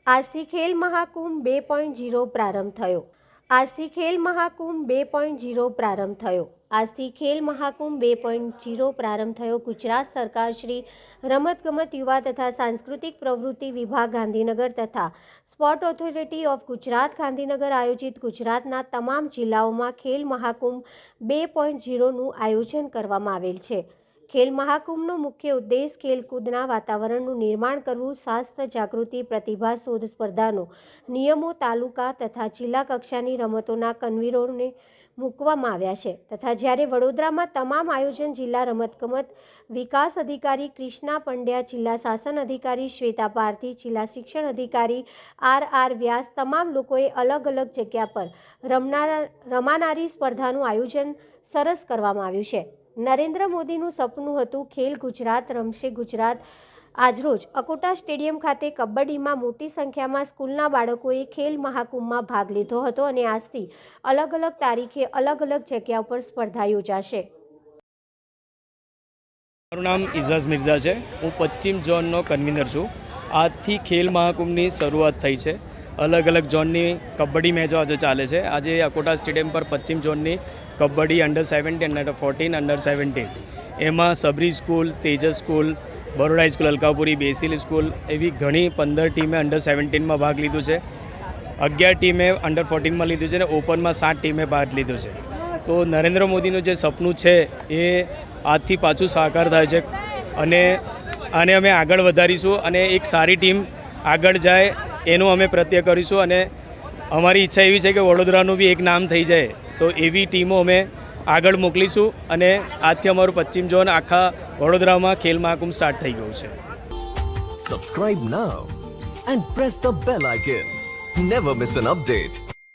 આજથી ખેલ મહાકુંભ 2.0 પ્રારંભ થયો. આજથી ખેલ મહાકુંભ 2.0 પ્રારંભ થયો. આજથી ખેલ મહાકુંભ 2.0 પ્રારંભ થયો. ગુજરાત સરકાર શ્રી રમતગમત યુવા તથા સાંસ્કૃતિક પ્રવૃત્તિ વિભાગ ગાંધીનગર તથા sport authority of Gujarat Gandhinagar આયોજિત ગુજરાતના તમામ જિલ્લાઓમાં ખેલ મહાકુંભ 2.0નું આયોજન કરવામાં આવેલ છે. ખેલ મહાકુંભનો મુખ્ય ઉદ્દેશ ખેલકૂદના વાતાવરણનું નિર્માણ કરવું, સ્વાસ્થ્ય જાગૃતિ, પ્રતિભા શોધ સ્પર્ધાનો નિયમો તાલુકા તથા જિલ્લા કક્ષાની રમતોના કન્વીરોને મૂકવામાં આવ્યા છે તથા જ્યારે વડોદરામાં તમામ આયોજન જિલ્લા રમતગમત વિકાસ અધિકારી કૃષ્ણા પંડ્યા, જિલ્લા શાસન અધિકારી શ્વેતા પારધી, જિલ્લા શિક્ષણ અધિકારી આર વ્યાસ તમામ લોકોએ અલગ અલગ જગ્યા પર રમાનારી સ્પર્ધાનું આયોજન સરસ કરવામાં આવ્યું છે. નરેન્દ્ર મોદીનું સપનું હતું ખેલ ગુજરાત રમશે ગુજરાત. આજરોજ અકોટા સ્ટેડિયમ ખાતે કબડ્ડીમાં મોટી સંખ્યામાં સ્કૂલના બાળકોએ ખેલ મહાકુંભમાં ભાગ લીધો હતો અને આજથી અલગ અલગ તારીખે અલગ અલગ જગ્યા પર સ્પર્ધા યોજાશે. મારું નામ ઇઝાઝ મિર્ઝા છે. હું પશ્ચિમ ઝોનનો કન્વીનર છું. આજથી ખેલ મહાકુંભની શરૂઆત થઈ છે. અલગ અલગ ઝોનની કબડ્ડી મેચો આજે ચાલે છે. આજે અકોટા સ્ટેડિયમ પર પશ્ચિમ ઝોનની કબડ્ડી અંડર-17, અંડર-14, અંડર-17 એમાં Sabari school, Tejas school, Baroda school, Alkapuri, Basil school એવી ઘણી 15 ટીમે અંડર-17માં ભાગ લીધું છે. 11 ટીમે અંડર-14માં લીધું છે અને ઓપનમાં 7 ટીમે ભાગ લીધો છે. તો નરેન્દ્ર મોદીનું જે સપનું છે એ આજથી પાછું સાકાર થાય છે અને આને અમે આગળ વધારીશું અને એક સારી ટીમ આગળ જાય એનું અમે પ્રત્યય કરીશું અને અમારી ઈચ્છા એવી છે કે વડોદરાનું બી એક નામ થઈ જાય. તો એવી ટીમો અમે આગળ મોકલીશું અને આજથી અમારું પશ્ચિમ ઝોન આખા વડોદરામાં ખેલ મહાકુંભ સ્ટાર્ટ થઈ ગયું છે. Subscribe now and press the bell icon. Never miss an update.